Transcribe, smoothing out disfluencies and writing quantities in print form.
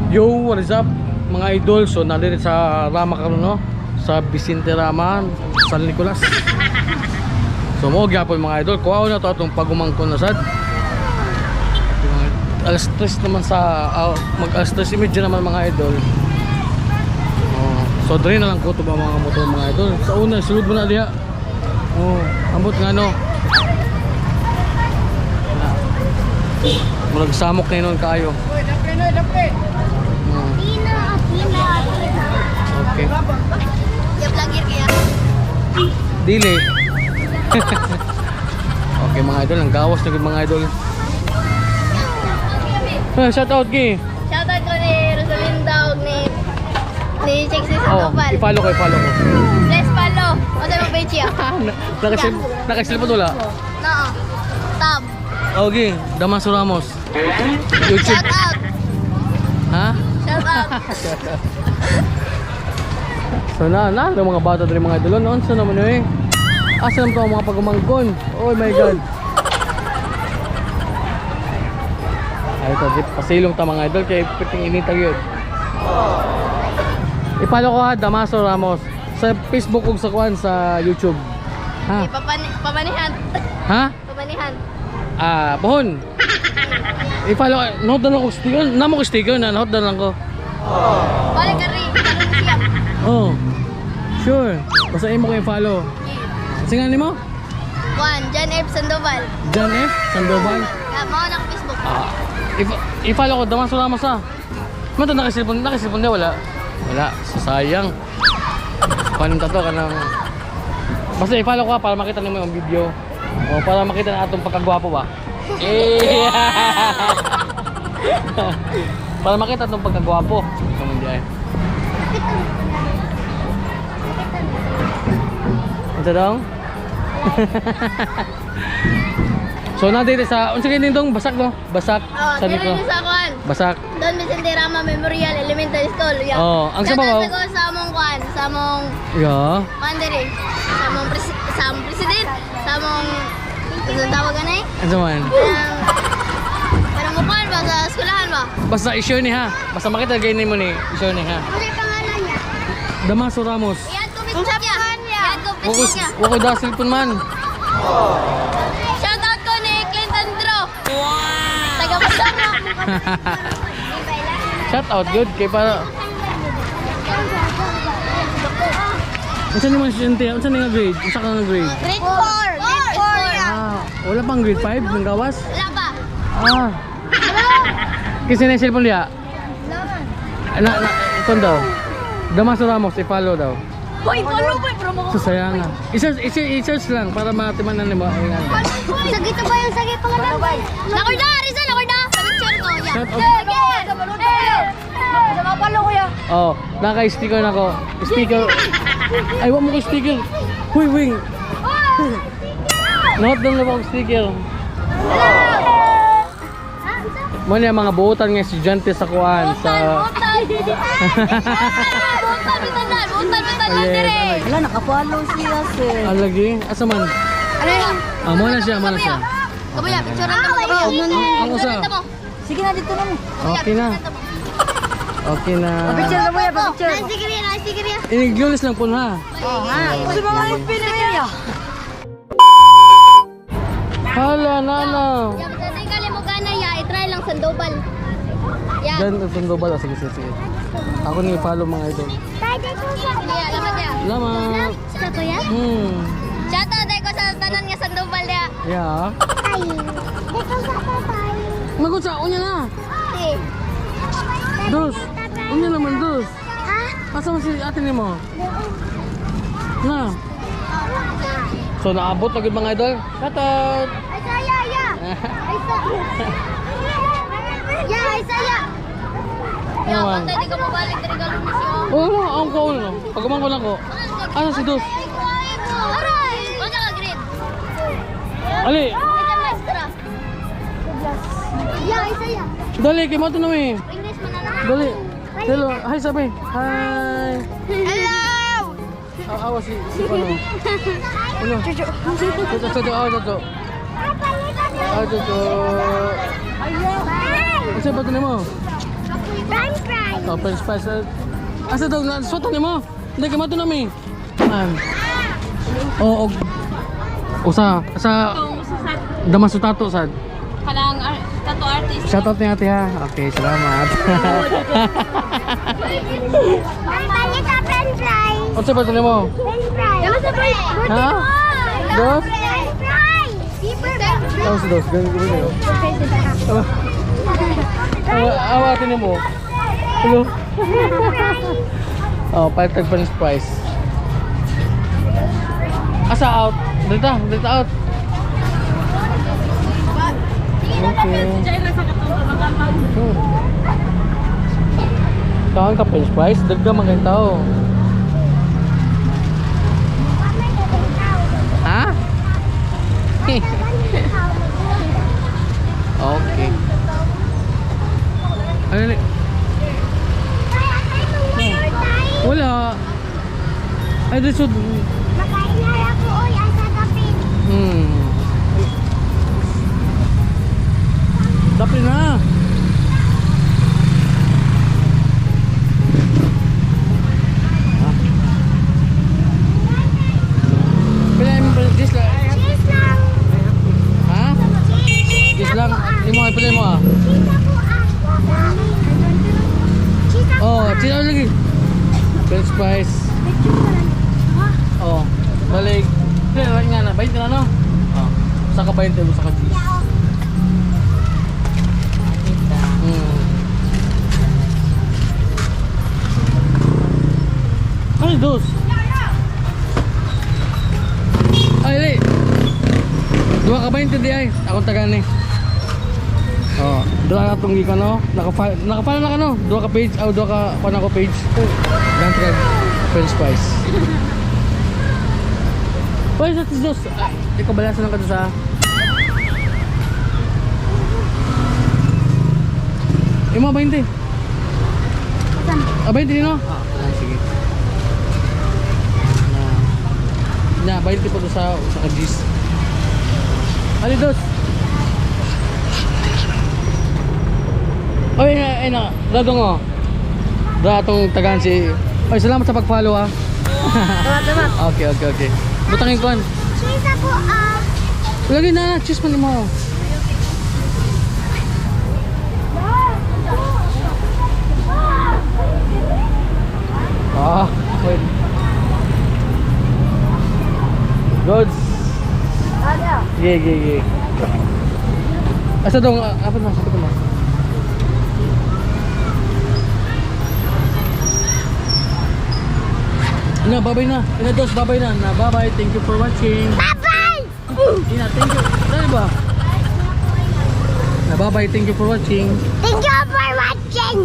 Yo, what is up mga idol? So nandito sa Rama karon, no? Sa Vicente Rama, San Nicolas. So mo gyapon mga idol, kuha na to atong pagumangkon na sad. Alas 3 naman sa mag alas 3:30 naman mga idol. So dre na lang ko to ba mga motor mga idol. Sa una sulod mo na diha. Ambot nga no. Murag samok na yun kayo. Okay. Ya vlogger kaya. Dili. Okay mga idol, ang gawas na mga idol. Shout out ki. Shoutout ko ni Rosalinda og ni Sexy Oh, Sandoval. i-follow ko. Let's follow. O sa mga page ya. Nakasilip mo tula. No. Tab. Okay, Damaso Ramos. YouTube. Shoutout. Ha? Shoutout. So na mga bata diri mga idol. Noon sa naman eh. Asa naman to ang mga pagumangkon. Oh my god. Ay ito, pasilong ta mga idol kay piting initag yun. I-follow ko ha, Damaso Ramos sa Facebook ug sa kuan sa YouTube. Ha? Pamanihan. Ha? Pamanihan. Pohon. I-follow, note na lang ko sticker. Namo ko sticker na, note na lang ko. Balik ka rin. Tanong siya. Oh. Sure. Basta imo ko i-follow. Singan nimo? Juan, John F. Sandoval. John F. Sandoval. Mao na Facebook. I-follow ko, Damaso Ramos ha. Mata nakasilpon na wala. Wala, sayang. Paano to kanang basta i-follow ko ha, para makita nimo yung video. O para makita na atong pagkagwapo ba. Para makita atong pagkagwapo. Kamon di ay. Ito dong. So nandito sa unsa kay dong basak no? Basak Sa nito. sa kuan. Basak. Don Vicente Rama Memorial Elementary School. Yeah. Oh, ang sabaw. Sa among kuan, sa among Yeah. Mandiri, sa among president, sa among ang tawagan ay. Ano man? Parang mukuan ba sa eskwelahan ba? Basta i-share ni ha. Basta makita gay mo ni i-share ni ha. Ano yung pangalan niya? Damaso Ramos. Iyan ko Facebook niya. Iyan ko Facebook niya. Wako dasil pun man. Shoutout ko ni Clinton Drew. Wow! Taga-Masara. Shout out good kay para. Unsa ni man estudyante? Unsa ni nga grade? Unsa ka nga grade? Grade 4. Grade 4. Wala pang grade 5 ng gawas? Wala pa. Kasi na yung cellphone niya. Ikon daw. Damaso Ramos, i-follow daw. Hoy, follow ko promo. Sayang nga. I-search lang para matimanan mo. Sagit ba yung sagit pangalan? Nakorda, Rizal, nakorda. Sa picture ko. Shout out. Sige. Sa mga follow ko ya. Oh, naka-sticker na ko. Sticker. Ay, wag mo ko sticker. Huy, wing. Note doon na ako sticker. Muna yung mga buutan ng estudyante sa kuan sa Wala, nakapollow siya sir. alagi. Asa man? Ano yun? Muna siya. Kabuya, picture lang kabuya. Ang usa. Sige na, dito na mo. Okay na. Okay na. Picture kabuya, picture. Sige rin. Iniglulis lang po ha. Oo nga. Kasi mga pinili niya. Hala, nana. Yan, sa tingkali mo gana ya, i-try lang Sandoval. Yan. Diyan, Sandoval. Sige. Ako ni follow mga idol. Iya, lamat ya. Salamat. Sa to ya? Shoutout ko sa tanan nga Sandoval ya. Yeah. Ay. Dito sa tatay. Magun sa unya na. Dos. Unya naman dos. Ha? Asa man si ate nimo? Na. So naabot na gud mga idol. Shout out. Ay saya ya. Ay sa. Ya, ay saya. Ya, Naman. bantay di ka mo balik dari galon ni siya. Oh, ang kaul no. Pagumang ko lang ko. Asa si dos? Aray! Ano ka grade? Ali. Ito maestra. Ya, ay saya. Dali kay mo to na mi. English man na lang. Dali. Hello. Hi sabi. Hi. Hello! Awa si ano? Ano? Chuchu. Chuchu. Ano ba ito mo? Minecraft! Oh, french fries. Asa daw, nasuotan niyo mo? Hindi ka mato namin. Oo, usa, sa Damasutato, sad. Kanang tattoo artist. Shoutout niya ate ha. Okay, salamat. Palit sa french fries. Ano sa bato niyo mo? French fries. Dala sa fries. Ha? Dos? French fries. Tapos dos, ganun ganun. Awatin niyo mo. Hello? Oh, palit french fries. Asa out? Dito out. Okay. Kawan ka french fries, dagdag mga tao. Ha? Okay. Ano ni? Wala. Ay, this would... Dapat na. Pila mo pala dis lang. Ha? Dis lang. Imo ay pila mo ah. Oh, sino lagi? French fries. Oh, balik. Pila nga na, 20 na no? Oh, saka 20 mo saka cheese. Ay, dos. Ay, li. Dua ka 20 di ay. Akong taga ni. Oh, dua ka tong gikan no. Nakapala na ka no. Dua ka page, dua ka pana ko page. Gantrag french fries. Why is that dos? Ikaw balasan lang ka sa. Imo 20. Saan? 20 din no? Sige. Na, 20 po doon sa kajis. Ali dos. Oy, ay na, dadong oh. Datong tagaan si. Oy, salamat sa pag-follow ah. Salamat. Okay. Butangin ko an. Cheese ako Lagi na, cheese man mo. Wait. Goods. Gigi. Asa dong, apa na, sabi ko na. Babay na. Dos, babay na. Bye-bye. Thank you for watching. Bye-bye! Thank you. Dali ba? Bye-bye. Thank you for watching. Thank you for watching!